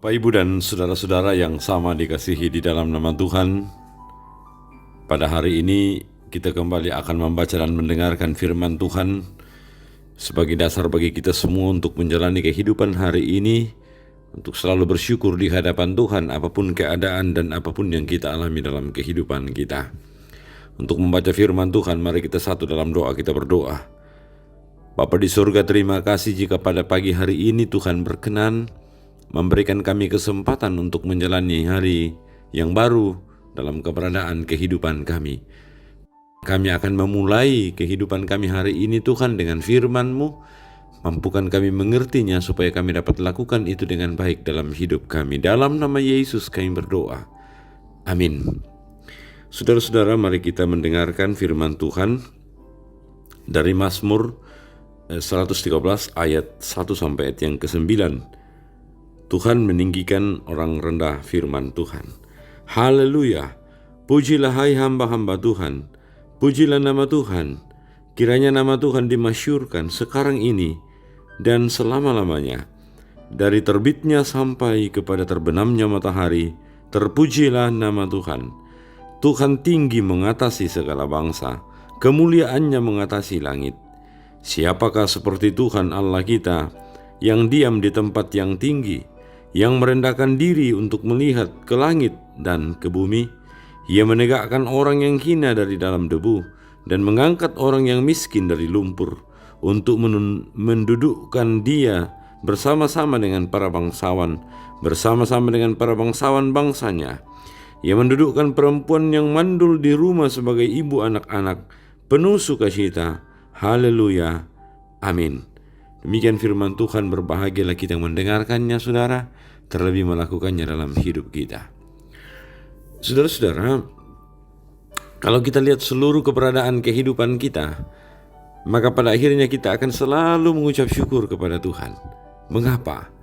Bapak, Ibu, dan saudara-saudara yang sama dikasihi di dalam nama Tuhan, pada hari ini kita kembali akan membaca dan mendengarkan firman Tuhan sebagai dasar bagi kita semua untuk menjalani kehidupan hari ini, untuk selalu bersyukur di hadapan Tuhan apapun keadaan dan apapun yang kita alami dalam kehidupan kita. Untuk membaca firman Tuhan, mari kita satu dalam doa, kita berdoa. Bapa di surga, terima kasih jika pada pagi hari ini Tuhan berkenan memberikan kami kesempatan untuk menjalani hari yang baru dalam keberadaan kehidupan kami. Kami akan memulai kehidupan kami hari ini Tuhan dengan firman-Mu. Mampukan kami mengertinya supaya kami dapat lakukan itu dengan baik dalam hidup kami. Dalam nama Yesus kami berdoa. Amin. Saudara-saudara, mari kita mendengarkan firman Tuhan dari Mazmur 113 ayat 1 sampai ayat yang ke-9. Tuhan meninggikan orang rendah, firman Tuhan. Haleluya, pujilah hai hamba-hamba Tuhan, pujilah nama Tuhan, kiranya nama Tuhan dimasyhurkan sekarang ini dan selama-lamanya. Dari terbitnya sampai kepada terbenamnya matahari, terpujilah nama Tuhan. Tuhan tinggi mengatasi segala bangsa, kemuliaannya mengatasi langit. Siapakah seperti Tuhan Allah kita, yang diam di tempat yang tinggi, yang merendahkan diri untuk melihat ke langit dan ke bumi? Ia menegakkan orang yang hina dari dalam debu dan mengangkat orang yang miskin dari lumpur, untuk mendudukkan dia bersama-sama dengan para bangsawan, bersama-sama dengan para bangsawan bangsanya. Ia mendudukkan perempuan yang mandul di rumah sebagai ibu anak-anak, penuh sukacita. Haleluya. Amin. Demikian firman Tuhan, berbahagialah kita yang mendengarkannya, saudara, terlebih melakukannya dalam hidup kita. Saudara-saudara, kalau kita lihat seluruh keberadaan kehidupan kita, maka pada akhirnya kita akan selalu mengucap syukur kepada Tuhan. Mengapa?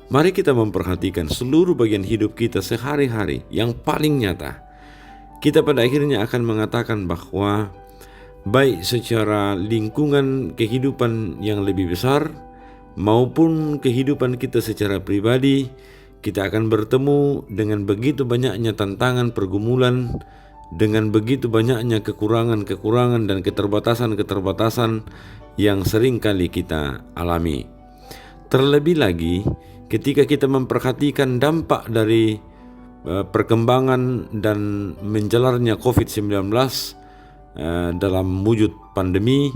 Mari kita memperhatikan seluruh bagian hidup kita sehari-hari yang paling nyata. Kita pada akhirnya akan mengatakan bahwa baik secara lingkungan kehidupan yang lebih besar maupun kehidupan kita secara pribadi, kita akan bertemu dengan begitu banyaknya tantangan, pergumulan, dengan begitu banyaknya kekurangan-kekurangan dan keterbatasan-keterbatasan yang sering kali kita alami. Terlebih lagi ketika kita memperhatikan dampak dari perkembangan dan menjalarnya COVID-19 dalam wujud pandemi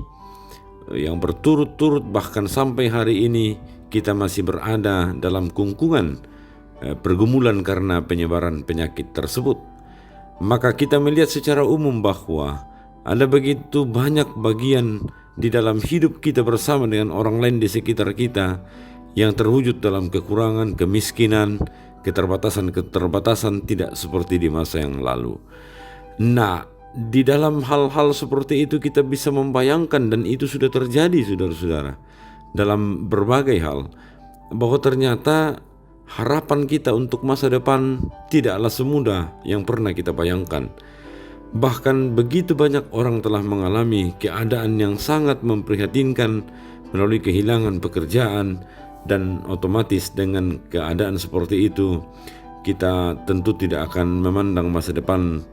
yang berturut-turut, bahkan sampai hari ini kita masih berada dalam kungkungan pergumulan karena penyebaran penyakit tersebut. Maka kita melihat secara umum bahwa ada begitu banyak bagian di dalam hidup kita bersama dengan orang lain di sekitar kita yang terwujud dalam kekurangan, kemiskinan, keterbatasan-keterbatasan tidak seperti di masa yang lalu. Nah, di dalam hal-hal seperti itu kita bisa membayangkan, dan itu sudah terjadi, saudara-saudara, dalam berbagai hal, bahwa ternyata harapan kita untuk masa depan tidaklah semudah yang pernah kita bayangkan. Bahkan begitu banyak orang telah mengalami keadaan yang sangat memprihatinkan melalui kehilangan pekerjaan, dan otomatis dengan keadaan seperti itu kita tentu tidak akan memandang masa depan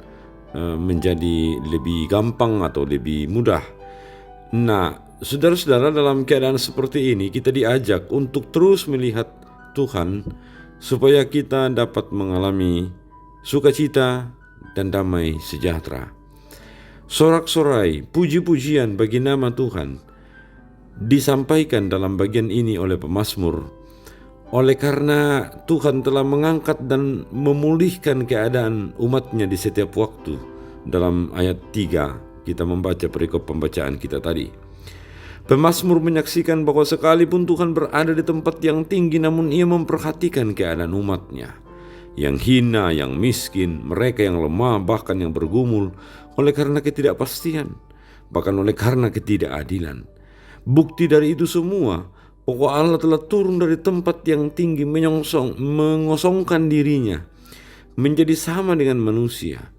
menjadi lebih gampang atau lebih mudah. Nah, saudara-saudara, dalam keadaan seperti ini kita diajak untuk terus melihat Tuhan supaya kita dapat mengalami sukacita dan damai sejahtera. Sorak-sorai, puji-pujian bagi nama Tuhan disampaikan dalam bagian ini oleh pemazmur. Oleh karena Tuhan telah mengangkat dan memulihkan keadaan umatnya di setiap waktu. Dalam ayat 3 kita membaca perikop pembacaan kita tadi. Pemazmur menyaksikan bahwa sekalipun Tuhan berada di tempat yang tinggi, namun ia memperhatikan keadaan umatnya, yang hina, yang miskin, mereka yang lemah, bahkan yang bergumul oleh karena ketidakpastian, bahkan oleh karena ketidakadilan. Bukti dari itu semua bahwa Allah telah turun dari tempat yang tinggi, mengosongkan dirinya menjadi sama dengan manusia.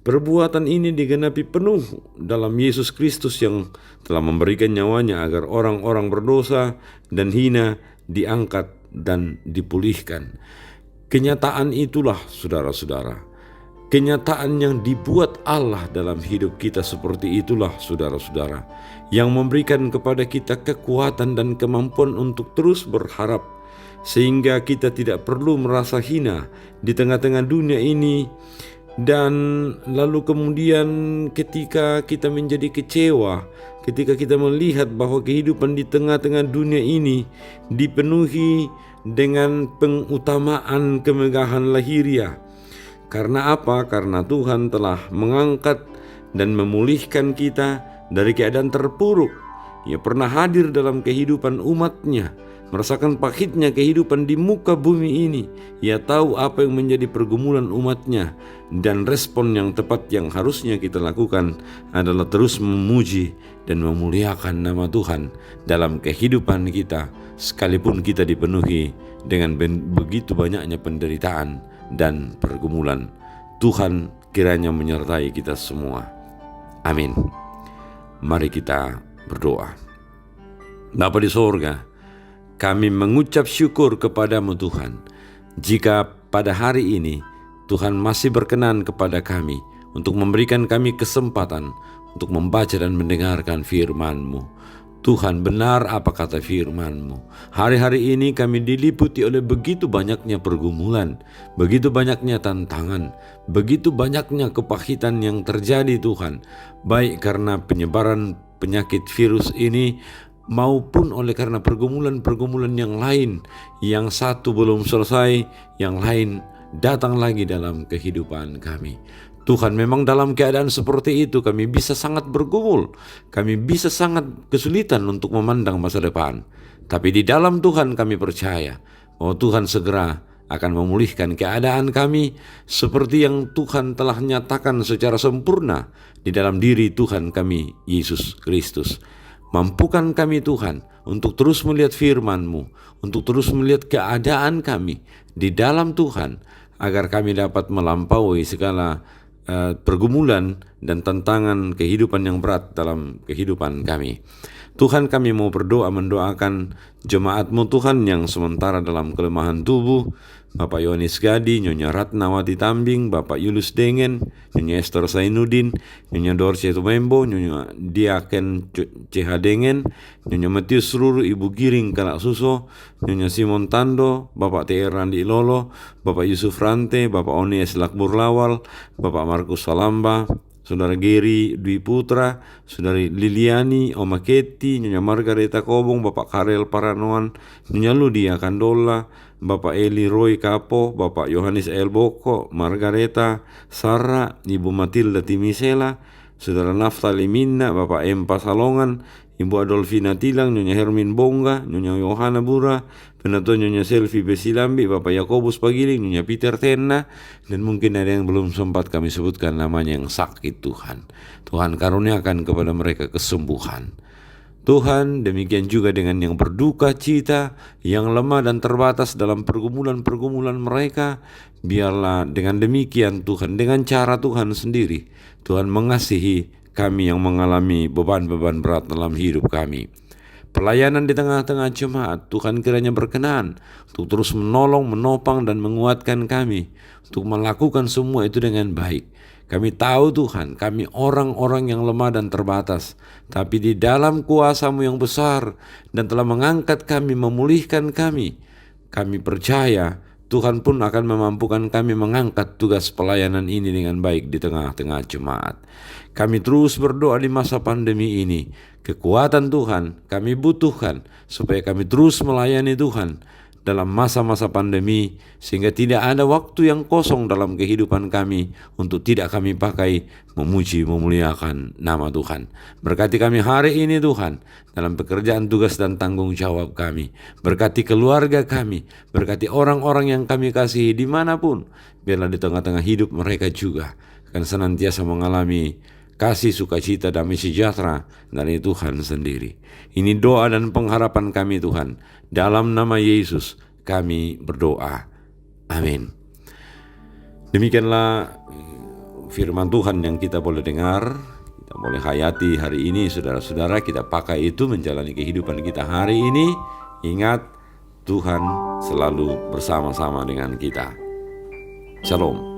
Perbuatan ini digenapi penuh dalam Yesus Kristus yang telah memberikan nyawanya agar orang-orang berdosa dan hina diangkat dan dipulihkan. Kenyataan itulah saudara-saudara, kenyataan yang dibuat Allah dalam hidup kita seperti itulah saudara-saudara, yang memberikan kepada kita kekuatan dan kemampuan untuk terus berharap, sehingga kita tidak perlu merasa hina di tengah-tengah dunia ini. Dan lalu kemudian ketika kita menjadi kecewa, ketika kita melihat bahwa kehidupan di tengah-tengah dunia ini dipenuhi dengan pengutamaan kemegahan lahiriah. Karena apa? Karena Tuhan telah mengangkat dan memulihkan kita dari keadaan terpuruk. Ia pernah hadir dalam kehidupan umatnya, merasakan pahitnya kehidupan di muka bumi ini. Ia tahu apa yang menjadi pergumulan umatnya, dan respon yang tepat yang harusnya kita lakukan adalah terus memuji dan memuliakan nama Tuhan dalam kehidupan kita, sekalipun kita dipenuhi dengan begitu banyaknya penderitaan dan pergumulan. Tuhan kiranya menyertai kita semua. Amin. Mari kita berdoa. Bapa di sorga, kami mengucap syukur kepadamu Tuhan, jika pada hari ini Tuhan masih berkenan kepada kami untuk memberikan kami kesempatan untuk membaca dan mendengarkan firman-Mu. Tuhan, benar apa kata firman-Mu. Hari-hari ini kami diliputi oleh begitu banyaknya pergumulan, begitu banyaknya tantangan, begitu banyaknya kepahitan yang terjadi Tuhan, baik karena penyebaran penyakit virus ini maupun oleh karena pergumulan-pergumulan yang lain, yang satu belum selesai, yang lain datang lagi dalam kehidupan kami. Tuhan, memang dalam keadaan seperti itu kami bisa sangat bergumul, kami bisa sangat kesulitan untuk memandang masa depan. Tapi di dalam Tuhan kami percaya bahwa Tuhan segera akan memulihkan keadaan kami seperti yang Tuhan telah nyatakan secara sempurna di dalam diri Tuhan kami, Yesus Kristus. Mampukan kami Tuhan untuk terus melihat firman-Mu, untuk terus melihat keadaan kami di dalam Tuhan, agar kami dapat melampaui segala pergumulan dan tantangan kehidupan yang berat dalam kehidupan kami. Tuhan, kami mau berdoa mendoakan jemaat-Mu Tuhan yang sementara dalam kelemahan tubuh, Bapak Yohanes Gadi, Nyonya Ratnawati Tambing, Bapak Yulus Dengan, Nyonya Esther Zainuddin, Nyonya Dorce Tumembo, Nyonya Diaken CH Dengan, Nyonya Matius Ruru, Ibu Giring Kalak Suso, Nyonya Simon Tando, Bapak TR Randi Ilolo, Bapak Yusuf Rante, Bapak Onies Lakbur Lawal, Bapak Markus Salamba, Saudara Geri Dwi Putra, Saudari Liliani, Oma Keti, Nyonya Margareta Kobong, Bapak Karel Paranoan, Nyonya Ludia Kandola, Bapak Eli Roy Kapo, Bapak Yohanes Elboko, Margareta, Sarah, Ibu Matilda Timisela, Saudara Naftali Minna, Bapak Empa Salongan, Ibu Adolfina Tilang, Nyonya Hermin Bongga, Nyonya Yohana Bura, Penatua Nyonya Selvi Besilambi, Bapak Yakobus Pagiling, Nyonya Peter Tenna, dan mungkin ada yang belum sempat kami sebutkan namanya yang sakit Tuhan. Tuhan karuniakan kepada mereka kesembuhan. Tuhan, demikian juga dengan yang berduka cita, yang lemah dan terbatas dalam pergumulan-pergumulan mereka, biarlah dengan demikian Tuhan, dengan cara Tuhan sendiri, Tuhan mengasihi kami yang mengalami beban-beban berat dalam hidup kami. Pelayanan di tengah-tengah jemaat, Tuhan kiranya berkenan untuk terus menolong, menopang dan menguatkan kami untuk melakukan semua itu dengan baik. Kami tahu Tuhan, kami orang-orang yang lemah dan terbatas, tapi di dalam kuasa-Mu yang besar dan telah mengangkat kami, memulihkan kami, kami percaya Tuhan pun akan memampukan kami mengangkat tugas pelayanan ini dengan baik di tengah-tengah jemaat. Kami terus berdoa di masa pandemi ini, kekuatan Tuhan kami butuhkan supaya kami terus melayani Tuhan dalam masa-masa pandemi, sehingga tidak ada waktu yang kosong dalam kehidupan kami untuk tidak kami pakai memuji, memuliakan nama Tuhan. Berkati kami hari ini Tuhan, dalam pekerjaan tugas dan tanggung jawab kami. Berkati keluarga kami, berkati orang-orang yang kami kasihi dimanapun, biarlah di tengah-tengah hidup mereka juga akan senantiasa mengalami kasih, sukacita, damai sejahtera dari Tuhan sendiri. Ini doa dan pengharapan kami Tuhan. Dalam nama Yesus kami berdoa. Amin. Demikianlah firman Tuhan yang kita boleh dengar, kita boleh hayati hari ini. Saudara-saudara, kita pakai itu menjalani kehidupan kita hari ini. Ingat, Tuhan selalu bersama-sama dengan kita. Shalom.